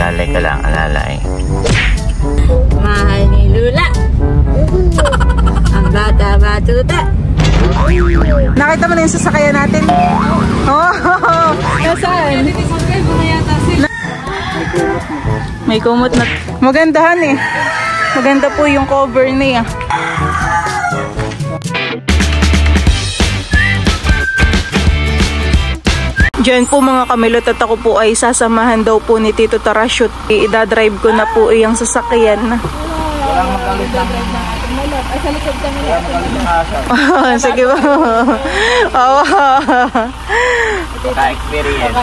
alalay ka lang, alalay. Mahal ni Lula. Ang bata-batuta. Nakita mo na yung sasakyan natin? Oh, nasaan? May kumot na. Magandahan eh. Maganda po yung cover niya. Diyan po mga kamilot at ako po ay sasamahan daw po ni Tito Tarashoot. Ida-drive ko na po yung sasakyan. Sige po. Ka-experience.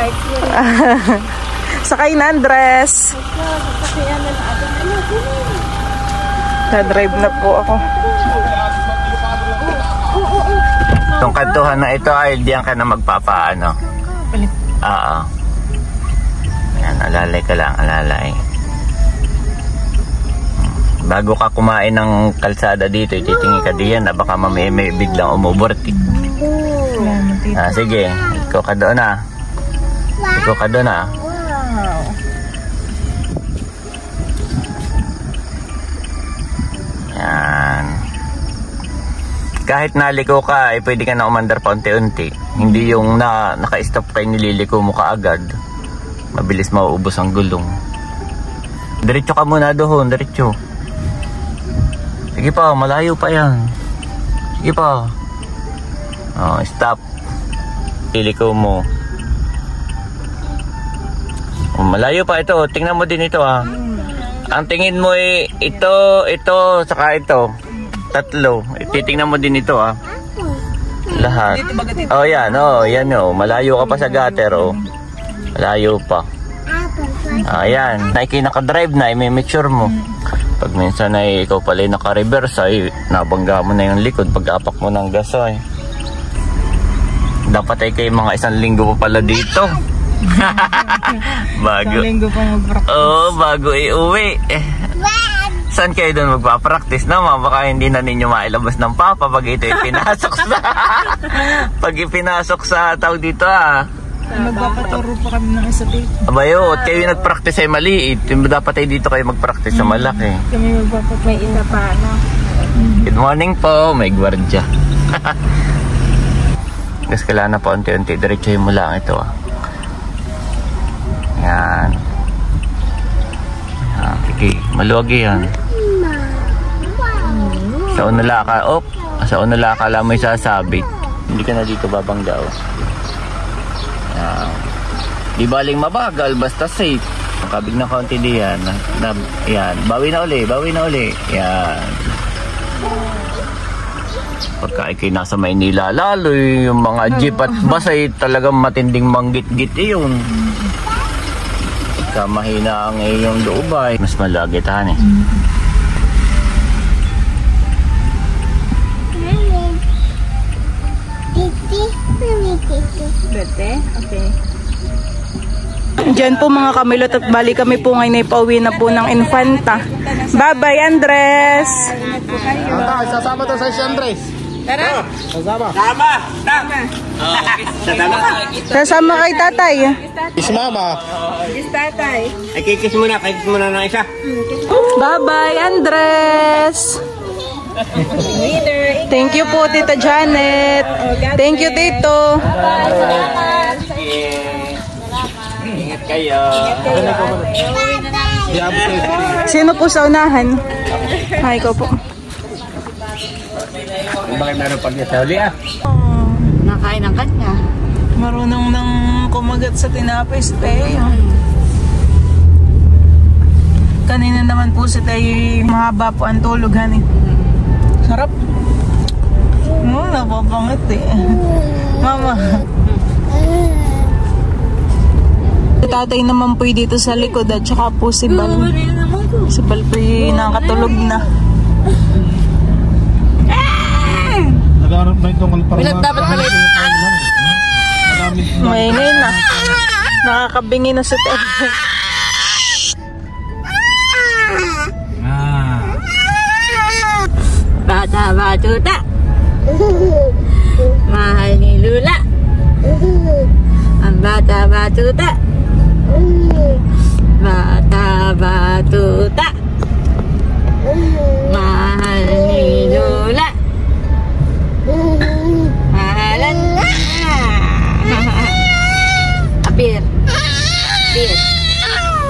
Sakay na, Andres. Da-drive na po ako. Itong kantuhan na ito ay diyan ka na magpapaano. Oo. Ayan, alalay ka lang, alalay. Bago ka kumain ng kalsada dito, ititingin ka diyan na baka mamaya may biglang umubortik. Sige, ikaw ka doon na. Ikaw ka doon na. Ayan. Kahit naliko ka, pwede ka na umandar pa unti-unti. Hindi yung naka-stop kayo nililiko mo kaagad. Mabilis mauubos ang gulong. Diretso ka muna doon, diretso. Sige pa, malayo pa yan. Sige pa. Oh, stop. Liliko mo. Oh, malayo pa ito. Tingnan mo din ito ha. Ang tingin mo ito, saka ito. Tatlo. Titingnan mo din ito ah. Lahat. Oh yan, malayo ka pa sa gutter oh. Malayo pa. Ayan, naka-drive na, may make sure mo. Pag minsan ay ikaw pala naka-reverse ay nabangga mo na yung likod pag apak mo ng gas ay. Dapat ay kayo mga 1 linggo pa pala dito. Bago. 1 linggo pa mag-practice. Oo, bago iuwi. Saan kayo doon magpa-practice naman? Baka hindi na ninyo mailabas ng papa pag ito ipinasok sa pag ipinasok sa tao dito ah. Magpapaturo pa kami ng isa dito. Abayo, at kayo nag-practice ay maliit. Dapat ay dito kayo mag-practice sa malaki. Kami magpapaturo. May isa pa ano. Good morning po, may gwardya. Gas kailangan na po unti-unti. Diretsuhin mo lang ito ah. Yan. Okay, maluwag yan. Sa unala ka, sa unala ka lang may sasabi. Hindi ka na dito babangga oh. Yan. Di baling mabagal, basta safe. Makabig na kaunti diyan. Yan, bawi na uli. Yan. Pagka ikay nasa Maynila, lalo yung mga jeep at bus ay talagang matinding manggit-git yun. Pagka mahina ang iyong loob ay mas malagitahan eh. Bete? Okay. Diyan po mga kamilot at bali kami po ngayon ay pauwi na po ng Infanta. Bye-bye Andres! Sasama to sa si Andres. Tara! Sasama. Sasama kay tatay. Is mama. Yes, tatay. Ay, kikis muna ng isa. Bye-bye Andres! Thank you po Tita Janet. Thank you Tito. Ingat kayo. Sino po sa unahan? Ay, ikaw po. Bakit meron pag nasali ah? Nakain ang kanya. Marunong nang kumagat sa tinapay si Teo. Kanina naman po si Teo mahaba po ang tulog, honey. Sarap. Napapangit eh. Mama. Tatay naman po dito sa likod at saka po si Bal. Si Bal po nakatulog na. Dapat pala Maingay na. Nakakabingi na si Teo. Bata-batuta. Mahal ni Lula. Ang bata-batuta. Bata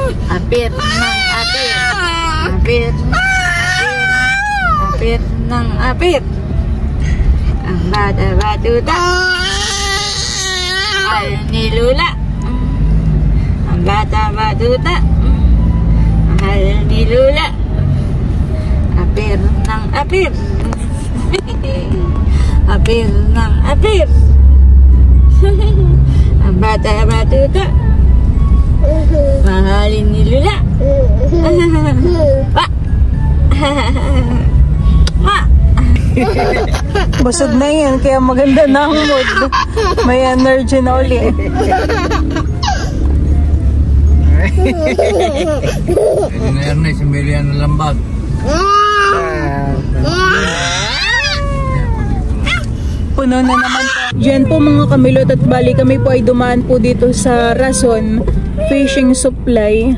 Apir ng apir. Apir. Apir ng apir. Ang bata-batuta. Mahal ni Lula. Ang bata-batuta. Mahal ni Lula. Apir ng apir. Apir ng apir. Ang bata-batuta. Mahalin ni Lula. Pa. Ma. Busog na yan, kaya maganda na ang mood. May energy na ulit. Pwede na Ernest, yung bilihan ng lambag. Puno na naman po. Diyan po mga kamilot at bali kami po ay dumaan po dito sa Rason Fishing Supply.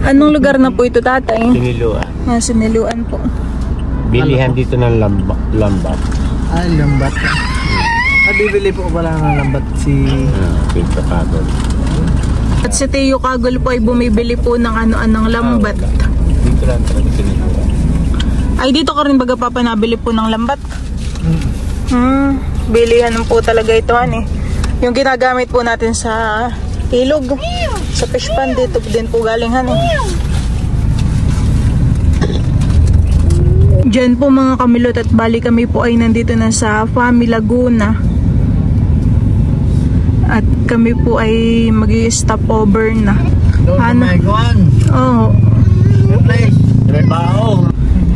Anong lugar na po ito, tatay? Siniluan. Siniluan po. Bilihan dito ng lambat. Ay, lambat. Bibili po pala ng lambat si... Pinto Kagol. At si Teo Kagol po ay bumibili po ng ano-anong lambat. Dito lang talaga siniluan. Ay, dito ka rin baga papanabili po ng lambat? Bilihan po talaga ito, yung ginagamit po natin sa ilog, sa fish pan, dito din po galing, Diyan po mga kamilot at bali kami po ay nandito na sa Fami Laguna. At kami po ay mag-i-stop over na. Oo.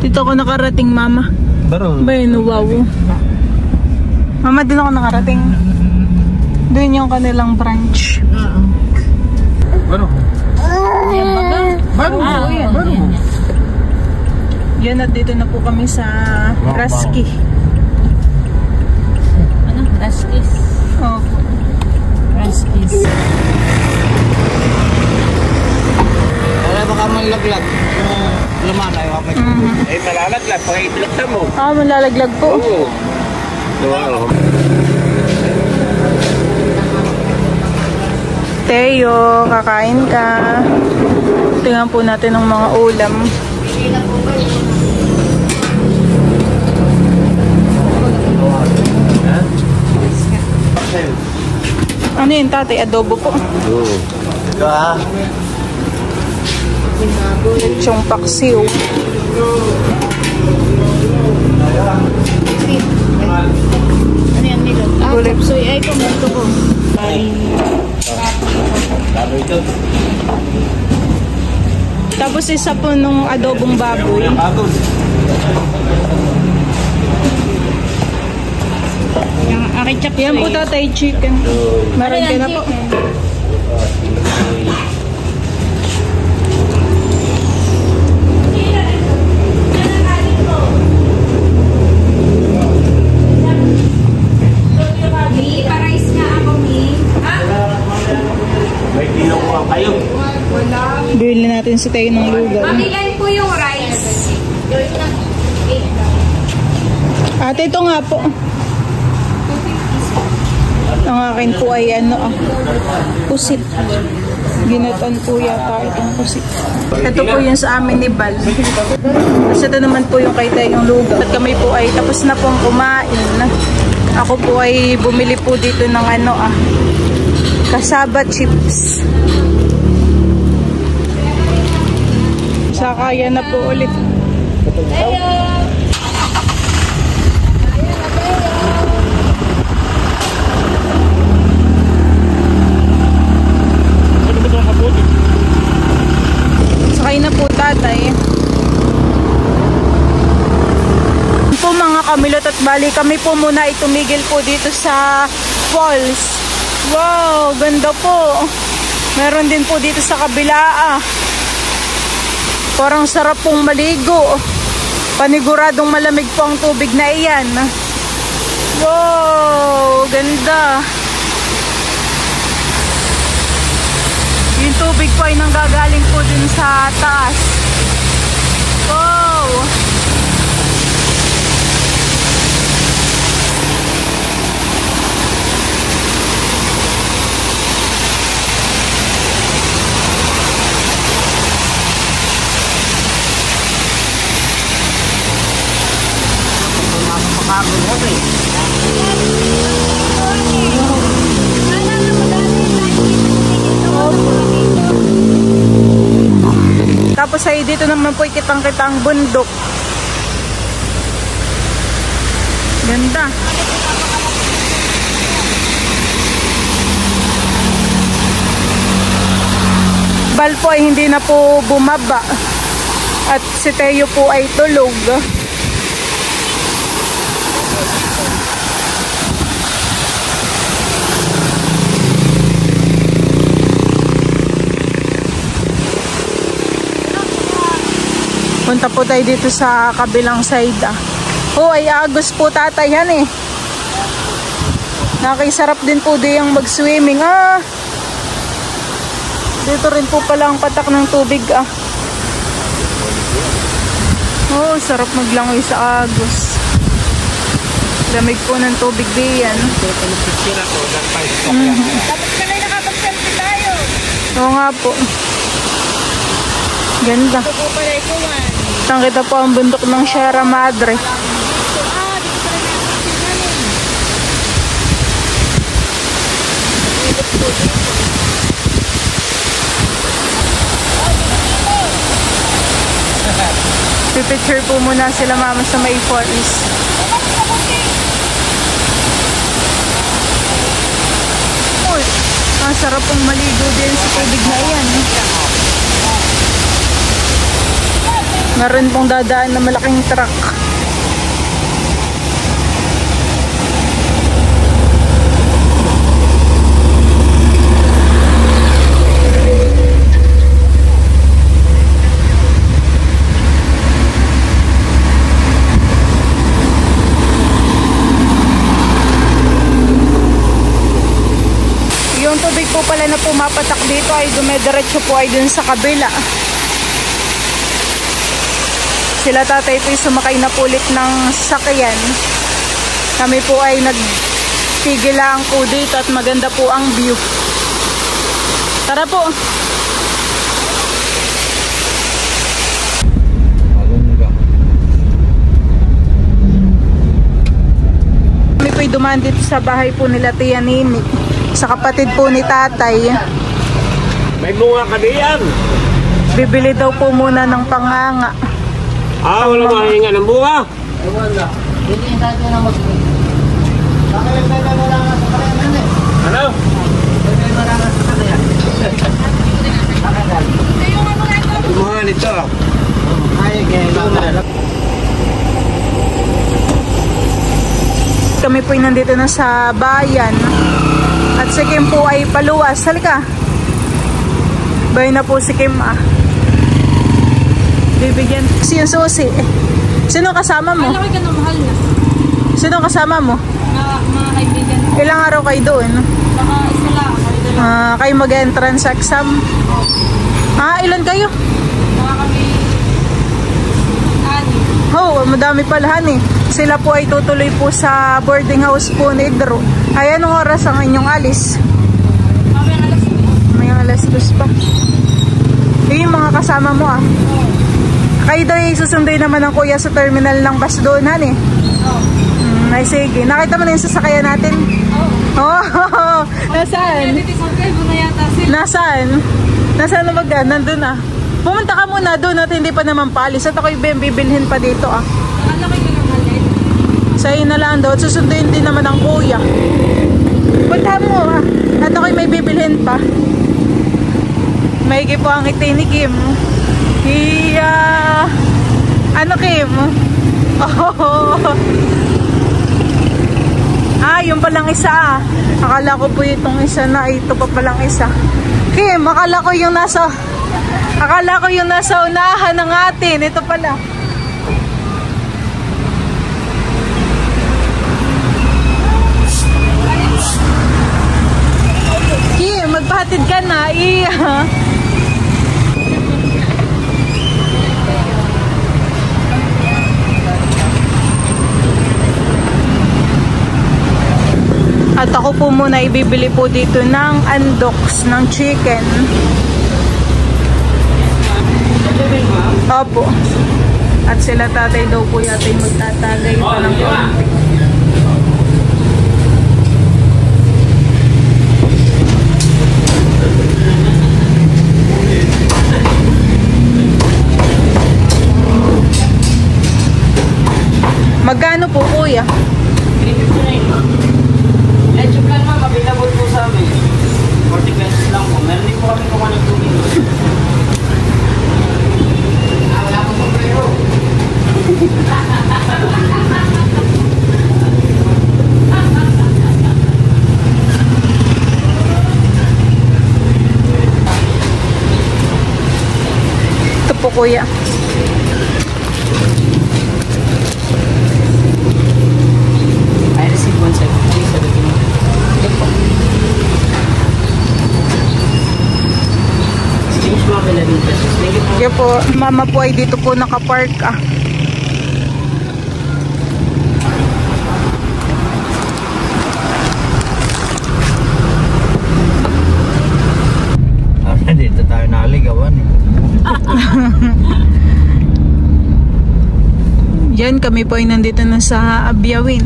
Dito ako nakarating, mama. Bayan, wow. Mama, din ako nakarating. Doon yung kanilang branch. Yan, at dito na po kami sa Raski. Ano? Raskis? Oh. Raskis. Wala baka malaglag. Laman ay wapay. Eh, malalaglag. Pag-itlog na mo. Malalaglag po. Oo. Wow. Teo, kakain ka. Tingnan po natin ang mga ulam. Ano yun, tatay? Adobo po. Oo. Ito Lechong paksiw. Ano yan nilo? Kapsoy ay kumunto ko. Tapos isa po nung adobong baboy. Yung aking chapsoy. Yan po, tatay, chicken. Meron ka na po. Bili natin sa tayo ng lugar. Ilan po yung rice? Ate, ito nga po. Ang akin po ay pusit. Ginutan po yata itong pusit. Ito po yung sa amin ni Bal. Kasi ito naman po yung kay tayong lugar. At kami po ay tapos na pong kumain. Ako po ay bumili po dito ng kasaba chips. Sakaya na po ulit. Sakay na po, tatay. Po mga kamilot at bali, kami po muna ay tumigil po dito sa falls. Wow, ganda po. Meron din po dito sa kabila. Parang sarap pong maligo. Paniguradong malamig po ang tubig na iyan. Wow, ganda. Yung tubig po ay nanggagaling po din sa taas. Wow. Tapos ay dito naman po kitang-kita ang bundok. Ganda. Bal po ay hindi na po bumaba. At si Teo po ay tulog. Punta po tayo dito sa kabilang side. Oh, ay agos po tatay yan eh. Nakisarap din po di yung mag-swimming. Dito rin po pala ang patak ng tubig Oh, sarap maglangoy sa agos. Lamig po ng tubig diyan. Tapos ka na nakapag-selfie tayo. Oo nga po. Ganda. Ito po pala ito man. Kita po ang bundok ng Sierra Madre. Pipicture po muna sila mama sa may forest. Uy, ang sarap pong maligo din sa tubig na yan. Meron pong dadaan na malaking truck. Yung tubig po pala na pumapatak dito ay dumediretso po ay dun sa kabila. Sila tatay po sumakay na pulit ng sasakyan. Kami po ay nagtigil lang po dito at maganda po ang view. Tara po. Kami po ay dumaan dito sa bahay po nila Tia Nini. Sa kapatid po ni tatay. May bunga ka diyan. Bibili daw po muna ng panganga. Wala mahinga ng bunga. Ano? Bunga nito. Kami po ay nandito na sa bayan. At si Kim po ay paluwas. Halika. Bayan na po si Kim Bibigyan. Si yung susi. Sino kasama mo? Malaki ka na mahal na. Sino kasama mo? Mga kaibigan. Ilang araw kayo doon? Baka isa lang. Kayo mag-entrance exam? Ilan kayo? Baka kami Madami pala Sila po ay tutuloy po sa boarding house po ni Drew. Ay, anong oras ang inyong alis? May alas 2 pa. Yung mga kasama mo Kayo daw ay susunduin naman ng kuya sa terminal ng bus doon Ay sige, nakita mo na yung sasakyan natin? Nasaan? Nasaan? Nasaan na magdaan? Nandun Pumunta ka muna doon at hindi pa naman paalis. At ako'y bibilhin pa dito Sa'yo na lang daw at susunduin din naman ang kuya. Punta mo at ako'y may bibilhin pa. Maigi po ang ngiti ni Kim. Ano Kim? Yung palang isa Akala ko po itong isa na ito pa palang isa. Kim, akala ko yung nasa unahan ng atin. Ito pala. Kim, magpahatid ka na. At ako po muna ibibili po dito ng andoks ng chicken. Opo. At sila tatay daw po yata yung magtatagay pa ng konti. Magkano po kuya? Medyo plan ma'am, available po sa amin. 40 pesos lang po. Meron din po kami kung anong tubig. Wala po po kayo. Ito po kuya. I received 170. Change po 11 pesos. Thank you po. Kaya po, mama po ay dito po nakapark ah. Dito tayo naligawan eh. Yan, kami po ay nandito na sa Abiawin.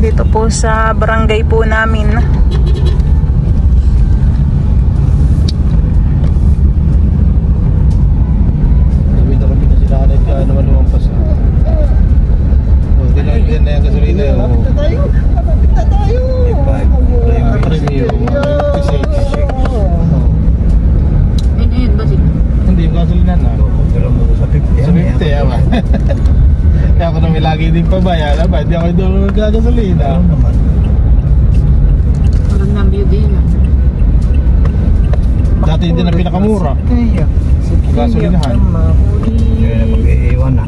Dito po sa barangay po namin. Kami na sila kanit ka naman lumampas. Hindi lang din na yung gasolina yun. Lapit na tayo! Premium. Hindi yung gasolina na. Pero mo sa 50. Sa 50, yaman. Kaya ako namin lagi din pabayala ba? Hindi ako doon nagkagasolina. Ano naman? Parang nambyo din. Dati hindi na pinakamura. Gasolinahan. Kaya na mag-iiwan na.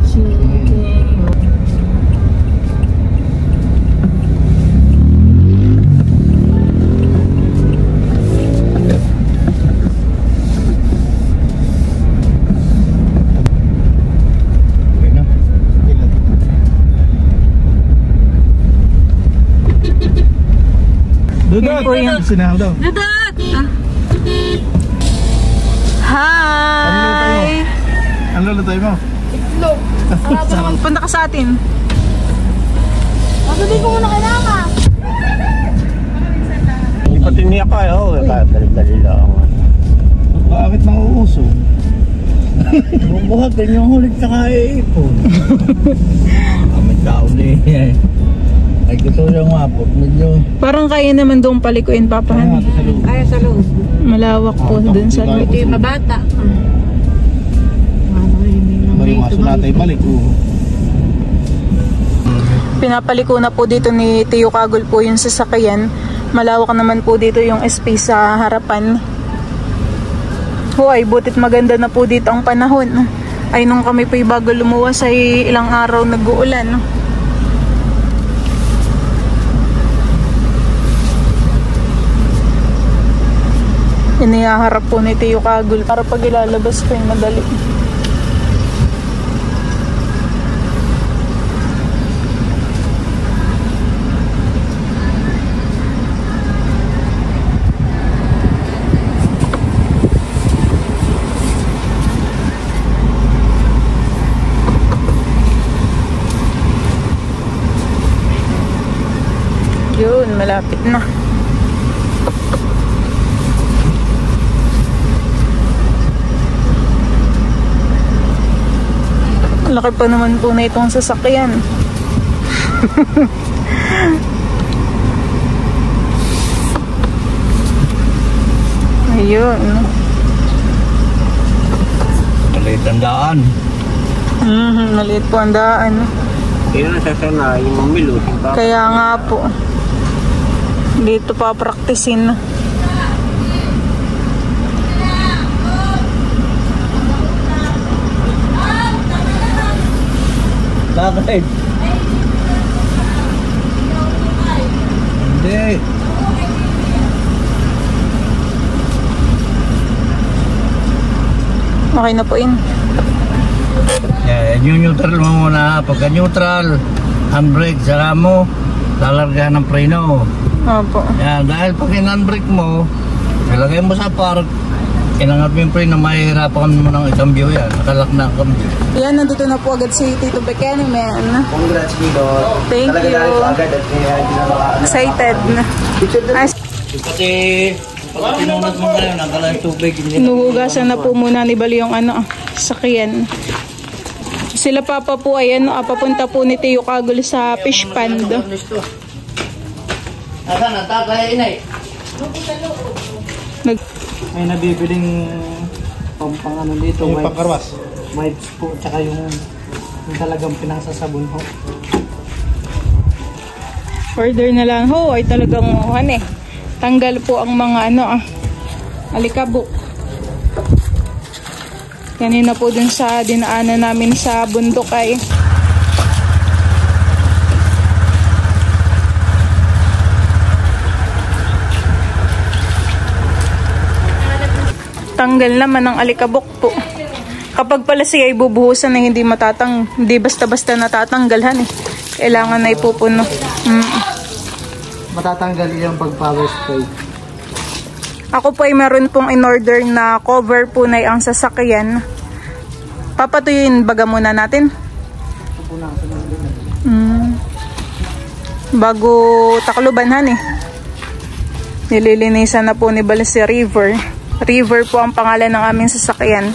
Dudot! Sinahal daw. Dudot! Hi! Ano lulutoy mo? Itlog. Punta ka sa atin. Sabi ko muna kailangan. Hindi pa tiniyak kayo. Dali-dali lang. Bakit nauuso? Bubuhatin yung hulit sa kaipon. Kami tao eh. Ay gusto yung mapot medyo. Parang kaya naman doon palikuin, papahan. Ay, sa loob. Malawak po dun sa loob. Ito yung mabata. May yung aso natin balik. Pinapaliko na po dito ni Tio Kagol po yung sasakyan. Malawak naman po dito yung space sa harapan. Huwag, butit maganda na po dito ang panahon. Ay nung kami po bago lumuwas ay ilang araw nag-uulan. Inihaharap po ni Tio Kagol para pag ilalabas ko yung madali. Yun, malapit na. Laki pa naman po na itong sasakyan. Ayun. Maliit ang daan. Maliit po ang daan. Kaya nasasana yung mamilo. Kaya nga po. Dito pa praktisin. Bakit? Hindi. Okay na po yun. Yeah, yung neutral mo muna. Pagka neutral, handbrake, saka mo, lalargahan ng preno. Opo. Yan, dahil pag in-handbrake mo, ilagay mo sa park, Kinangapin po na mahihirapan kami mo ng ikambyo yan. Nakalak na ang kambyo. Yan, nandito na po agad si Tito Bekeni, man. Congrats, Kilo. Thank you. Excited na. Pati pinunod mo ngayon, nakalang tubig. Inuhugasan na po muna ni Bali yung sakyan. Sila papa po ay papunta po ni Tio Kagul sa fish pond. Asan ang tatay, inay? May nabibiling pang dito. Yung pangkarwas. Wipes po, tsaka yung talagang pinasasabon ho. Order na lang ho, ay talagang tanggal po ang mga alikabok. Kanina po dun sa dinaanan namin sa bundok ay tanggal naman ang alikabok po. Kapag pala siya ay bubuhusan na hindi basta-basta natatanggalhan kailangan na ipupuno. Matatanggal yung pag-power spray. Ako po ay meron pong in-order na cover po na ang sasakyan. Papatuyuin baga muna natin. Bago takluban nililinisan na po ni Bal si River. River po ang pangalan ng aming sasakyan.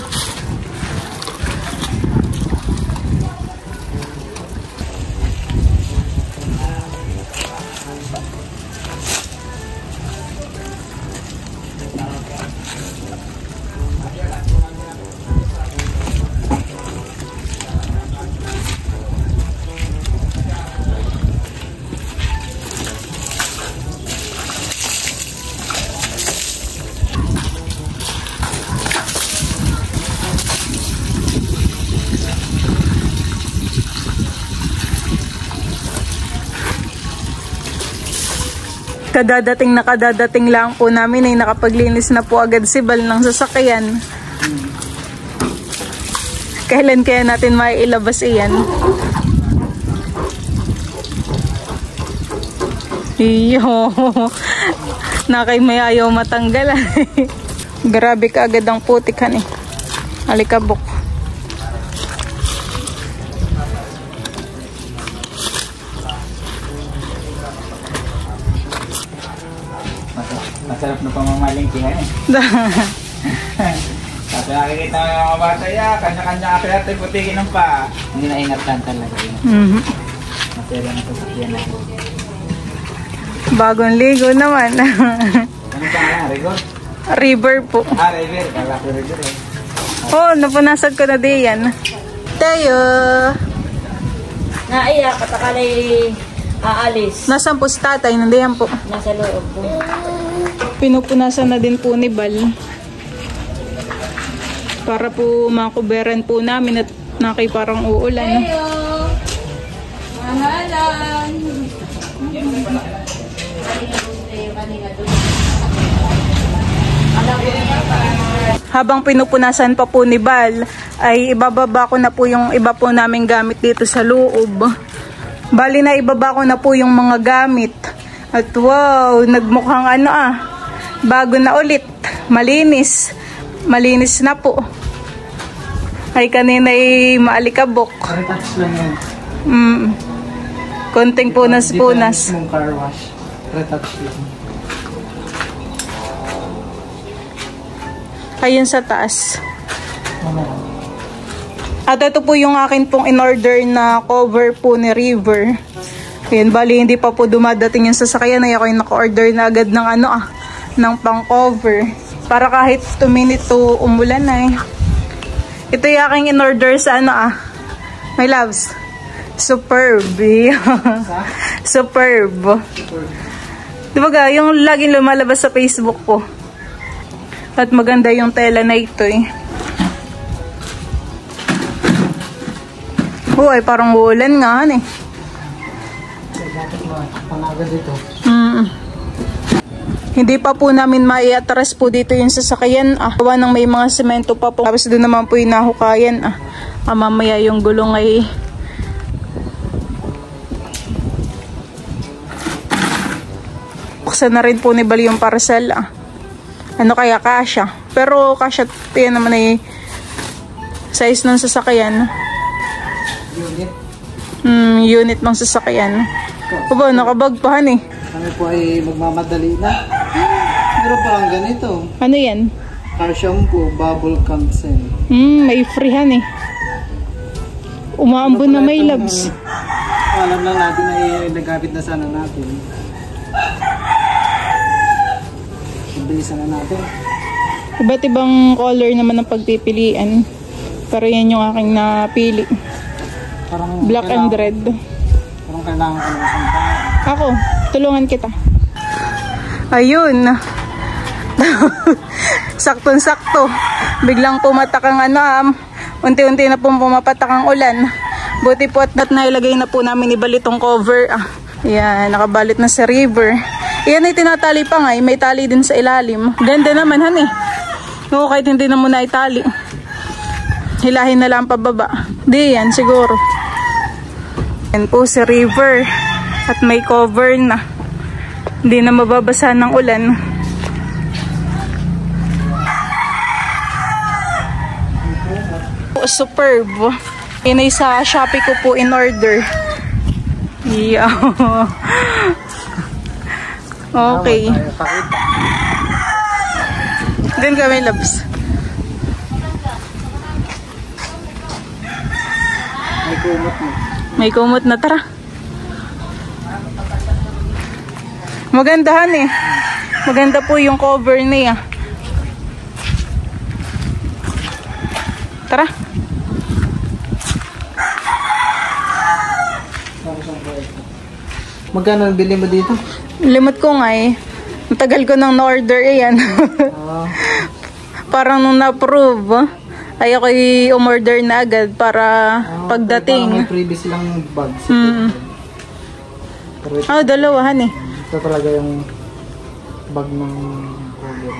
Kadadating lang po namin ay nakapaglinis na po agad si Bal ng sasakyan. Kailan kaya natin maiilabas iyan? Iyo, nakay may ayaw matanggal. Grabe ka agad ang putik alikabok. Masarap na pamamalingkihan Kasi nakikita mo yung mga bata kanya-kanya natin putikin ng pa. Hindi na inatan talaga yun. Masaya na sasakyan na. Bagong ligo naman. Ano ka nga, Rigor? River po. River. Kala ko Rigor napunasag ko na diyan. Tayo. Naiyak, katakalay aalis. Nasaan po si tatay? Nandiyan po. Nasa loob po. Pinupunasan na din po ni Bal. Para po makuberan po namin at parang uulan. Mahalan. Habang pinupunasan pa po ni Bal, ay ibababa ko na po yung iba po naming gamit dito sa loob. Bali na ibaba ko na po yung mga gamit. At wow, nagmukhang bago na ulit. Malinis. Malinis na po. Ay kanina ay maalikabok. Retouch lang yan. Konting punas-punas. Yung car wash. Retouch lang. Ayun sa taas. At ito po yung akin pong in-order na cover po ni River. Ayan, bali hindi pa po dumadating yung sasakyan ay ako yung naka-order na agad ng ng pang-cover. Para kahit 2 minutes to umulan Ito yung aking in-order sa my loves. Superb. Superb. Diba yung laging lumalabas sa Facebook ko. At maganda yung tela na ito Ay parang ulan nga Hindi pa po namin mai-atras po dito yung sasakyan. Gawa ng may mga semento pa po. Tapos doon naman po yung nahukayan. Mamaya yung gulong ay buksan na rin po ni Bali yung parcel. Ano kaya kasya? Pero kasya, yan naman ay size ng sasakyan. Unit ng sasakyan. Aba, nakabagpahan eh. Kami po ay magmamadali na. Meron pa lang ganito. Ano yan? Car shampoo, bubble cancel. May freehan eh. Umaambon na may labs. Alam lang natin na nagkapit na sana natin. Bilisan na natin. Iba't ibang color naman ang pagpipilian. Pero yan yung aking napili. Parang Black and red. Parang kailangan ko ng isang tao. Ako, tulungan kita. Ayun. Saktong-sakto. Biglang pumatak ang unti-unti na pong pumapatak ang ulan. Buti po at nailagay na po namin ibalitong cover. Yan, nakabalit na sa river. Yan ay tinatali pa nga, may tali din sa ilalim. Ganda naman han eh. Oo, kahit hindi na muna itali. Hilahin na lang pababa. Di yan, siguro. Yan po si river. At may cover na. Hindi na mababasa ng ulan. Superb. Yan ay sa Shopee ko po in order. Yeah. Okay. Doon kami labs. May kumot mo. May kumot na, tara. Magandahan eh. Maganda po yung cover niya. Tara. Magkano ang bili mo dito? Limot ko nga eh. Matagal ko nang na-order eh yan. Parang nung na-approve, ay ako'y umorder na agad para pagdating. Parang may previous lang bags. Dalawahan eh. Ito talaga yung bag ng cover.